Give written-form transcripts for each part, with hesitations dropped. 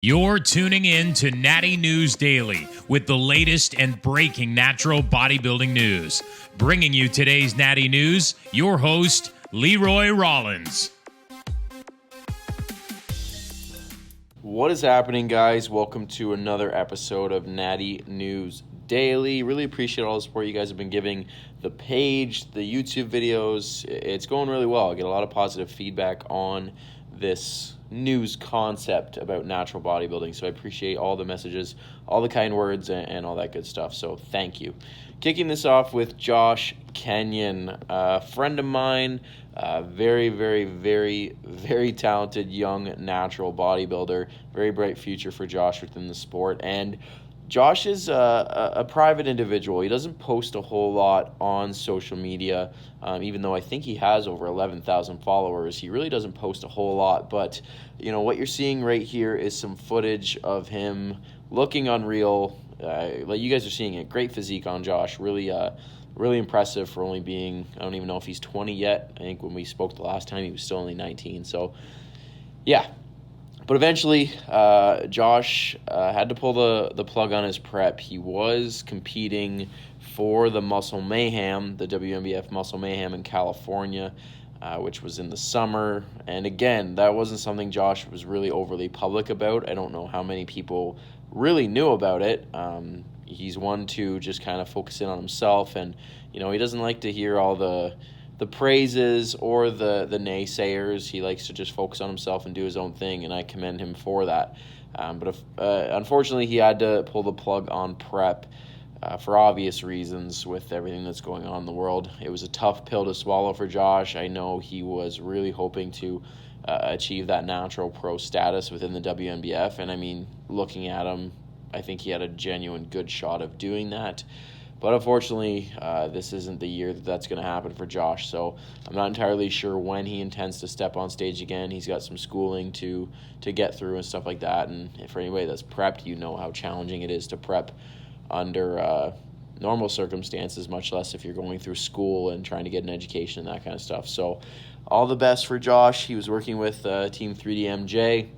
You're tuning in to Natty News Daily with the latest and breaking natural bodybuilding news. Bringing you today's Natty News, your host, Leroy Rollins. What is happening, guys? Welcome to another episode of Natty News Daily. Really appreciate all the support you guys have been giving the page, the YouTube videos. It's going really well. I get a lot of positive feedback on this news concept about natural bodybuilding, so I appreciate all the messages, all the kind words, and all that good stuff, so thank you. Kicking this off with Josh Kenyon, a friend of mine, very talented young natural bodybuilder, very bright future for Josh within the sport. And Josh is a private individual. He doesn't post a whole lot on social media, even though I think he has over 11,000 followers. He really doesn't post a whole lot, but you know what you're seeing right here is some footage of him looking unreal. Like you guys are seeing it. Great physique on Josh. Really impressive for only being, I don't even know if he's 20 yet. I think when we spoke the last time, he was still only 19. So, yeah. But eventually, Josh had to pull the plug on his prep. He was competing for the Muscle Mayhem, the WNBF Muscle Mayhem in California, which was in the summer. And again, that wasn't something Josh was really overly public about. I don't know how many people really knew about it. He's one to just kind of focus in on himself, and you know, he doesn't like to hear all the praises or the naysayers. He likes to just focus on himself and do his own thing, and I commend him for that. But unfortunately, he had to pull the plug on prep for obvious reasons with everything that's going on in the world. It was a tough pill to swallow for Josh. I know he was really hoping to achieve that natural pro status within the WNBF, and I mean, looking at him, I think he had a genuine good shot of doing that. But unfortunately, this isn't the year that's going to happen for Josh. So I'm not entirely sure when he intends to step on stage again. He's got some schooling to get through and stuff like that. And for anybody that's prepped, you know how challenging it is to prep under normal circumstances, much less if you're going through school and trying to get an education and that kind of stuff. So all the best for Josh. He was working with Team 3DMJ,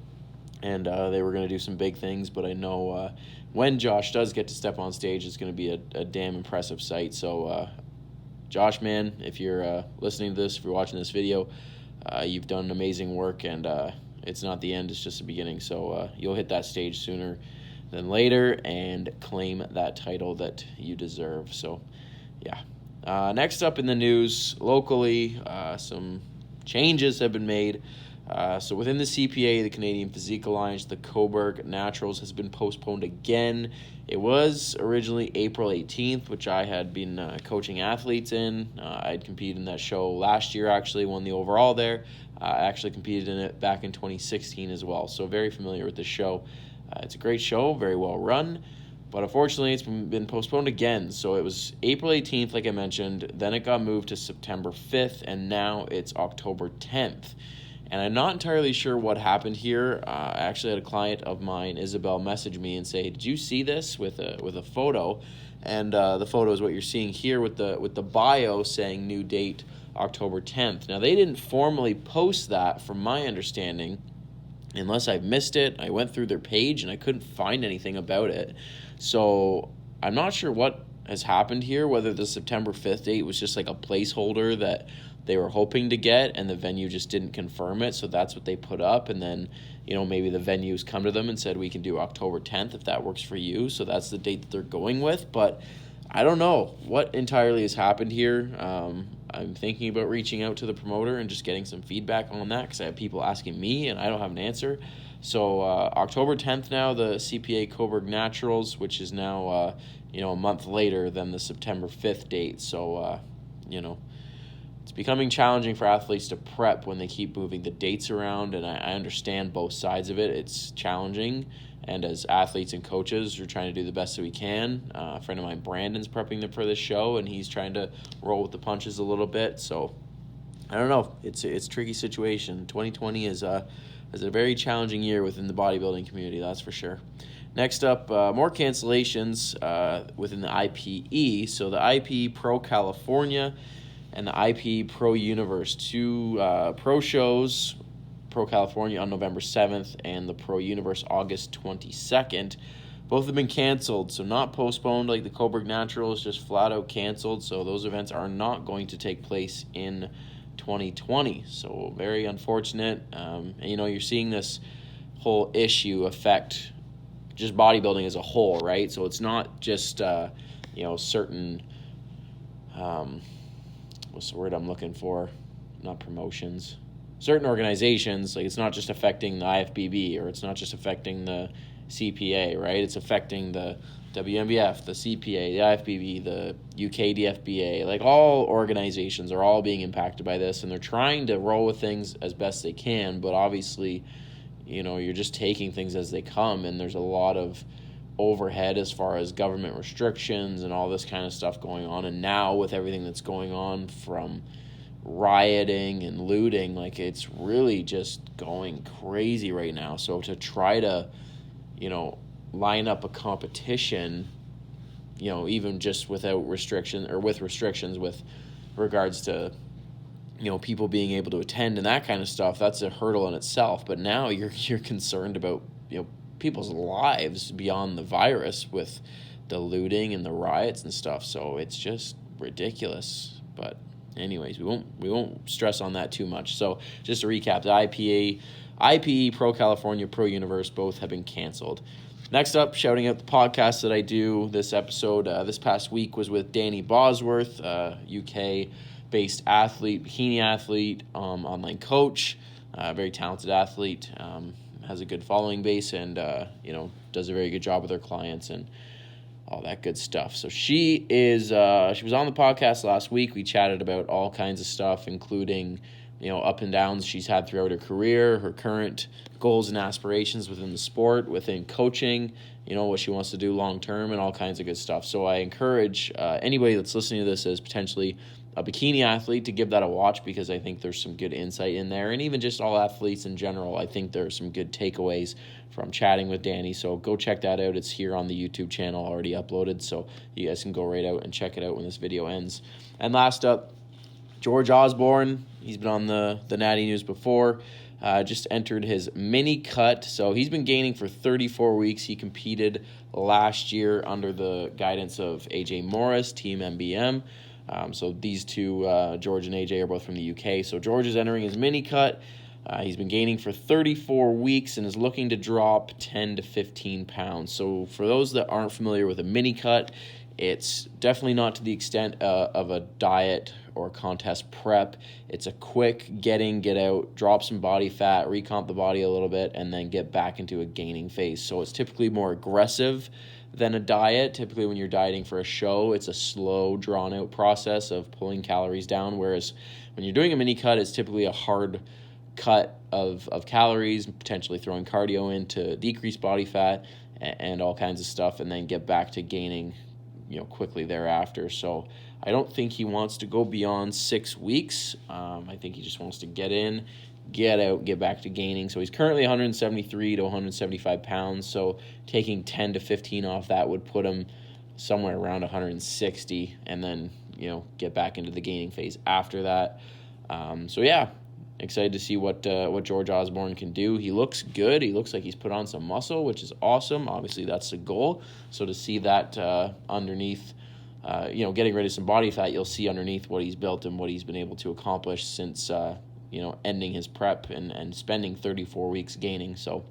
and they were going to do some big things. But I know when Josh does get to step on stage, it's going to be a damn impressive sight. So, Josh, man, if you're listening to this, if you're watching this video, you've done amazing work, and it's not the end, it's just the beginning. So you'll hit that stage sooner than later and claim that title that you deserve. So, yeah. Next up in the news, locally, some changes have been made. So within the CPA, the Canadian Physique Alliance, the Cobourg Naturals has been postponed again. It was originally April 18th, which I had been coaching athletes in. I'd competed in that show last year, actually, won the overall there. I actually competed in it back in 2016 as well, so very familiar with this show. It's a great show, very well run, but unfortunately it's been postponed again. So it was April 18th, like I mentioned, then it got moved to September 5th, and now it's October 10th. And I'm not entirely sure what happened here. I actually had a client of mine, Isabel, message me and say, "Did you see this?" with a photo, and the photo is what you're seeing here with the bio saying new date October 10th. Now they didn't formally post that, from my understanding, unless I missed it. I went through their page and I couldn't find anything about it. So I'm not sure what has happened here. Whether the September 5th date was just like a placeholder that they were hoping to get, and the venue just didn't confirm it, so that's what they put up. And then, you know, maybe the venues come to them and said, we can do October 10th if that works for you, so that's the date that they're going with. But I don't know what entirely has happened here. I'm thinking about reaching out to the promoter and just getting some feedback on that, because I have people asking me and I don't have an answer. So October 10th now, the CPA Cobourg Naturals, which is now a month later than the September 5th date. So it's becoming challenging for athletes to prep when they keep moving the dates around, and I understand both sides of it. It's challenging, and as athletes and coaches, we're trying to do the best that we can. A friend of mine, Brandon's prepping them for this show, and he's trying to roll with the punches a little bit. So I don't know. It's a tricky situation. 2020 is a very challenging year within the bodybuilding community, that's for sure. Next up, more cancellations within the IPE. So the IPE Pro California and the IPE Pro Universe, two pro shows Pro California on November 7th and the Pro Universe August 22nd. Both have been canceled, so not postponed like the Cobourg Naturals, just flat out canceled. So those events are not going to take place in 2020. So very unfortunate. And you're seeing this whole issue affect just bodybuilding as a whole, right? So it's not just certain what's the word I'm looking for? Not promotions. Certain organizations, like it's not just affecting the IFBB or it's not just affecting the CPA, right? It's affecting the WMBF, the CPA, the IFBB, the UK DFBA. Like all organizations are all being impacted by this, and they're trying to roll with things as best they can, but obviously, you're just taking things as they come, and there's a lot of overhead as far as government restrictions and all this kind of stuff going on. And now with everything that's going on from rioting and looting, like it's really just going crazy right now. So to try to line up a competition, even just without restriction or with restrictions with regards to people being able to attend and that kind of stuff, that's a hurdle in itself. But now you're concerned about people's lives beyond the virus with the looting and the riots and stuff. So it's just ridiculous. But anyways, we won't stress on that too much. So just to recap, the IPE Pro California, Pro Universe, both have been canceled. Next up, shouting out the podcast that I do. This episode this past week was with Danni Bosworth, UK-based athlete, bikini athlete, online coach, very talented athlete, has a good following base, and does a very good job with her clients and all that good stuff. So she was on the podcast last week. We chatted about all kinds of stuff, including up and downs she's had throughout her career, her current goals and aspirations within the sport, within coaching, what she wants to do long term, and all kinds of good stuff. So I encourage anybody that's listening to this as potentially a bikini athlete to give that a watch, because I think there's some good insight in there. And even just all athletes in general, I think there's some good takeaways from chatting with Danni. So go check that out. It's here on the YouTube channel, already uploaded, so you guys can go right out and check it out when this video ends. And last up, George Osbourne. He's been on the Natty News before. Just entered his mini cut. So he's been gaining for 34 weeks. He competed last year under the guidance of AJ Morris, Team MBM. So these two, George and AJ, are both from the UK. So George is entering his mini cut. He's been gaining for 34 weeks and is looking to drop 10 to 15 pounds. So for those that aren't familiar with a mini cut, it's definitely not to the extent of a diet or contest prep. It's a quick get in, get out, drop some body fat, recomp the body a little bit, and then get back into a gaining phase. So it's typically more aggressive than a diet. Typically when you're dieting for a show, it's a slow, drawn-out process of pulling calories down, whereas when you're doing a mini cut, it's typically a hard cut of calories, potentially throwing cardio in to decrease body fat and all kinds of stuff, and then get back to gaining quickly thereafter. So I don't think he wants to go beyond 6 weeks. I think he just wants to get in, get out, get back to gaining. So he's currently 173 to 175 pounds. So taking 10 to 15 off that would put him somewhere around 160, and then get back into the gaining phase after that. Excited to see what George Osbourne can do. He looks good. He looks like he's put on some muscle, which is awesome. Obviously, that's the goal. So to see that underneath, getting rid of some body fat, you'll see underneath what he's built and what he's been able to accomplish since, ending his prep and spending 34 weeks gaining. So,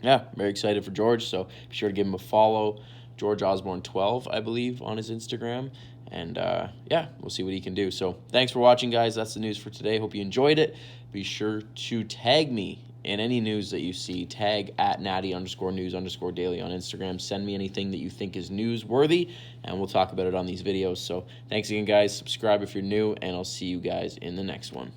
yeah, very excited for George. So be sure to give him a follow. George Osbourne 12, I believe, on his Instagram. And, we'll see what he can do. So thanks for watching, guys. That's the news for today. Hope you enjoyed it. Be sure to tag me in any news that you see. Tag at Natty_news_daily on Instagram. Send me anything that you think is newsworthy, and we'll talk about it on these videos. So thanks again, guys. Subscribe if you're new, and I'll see you guys in the next one.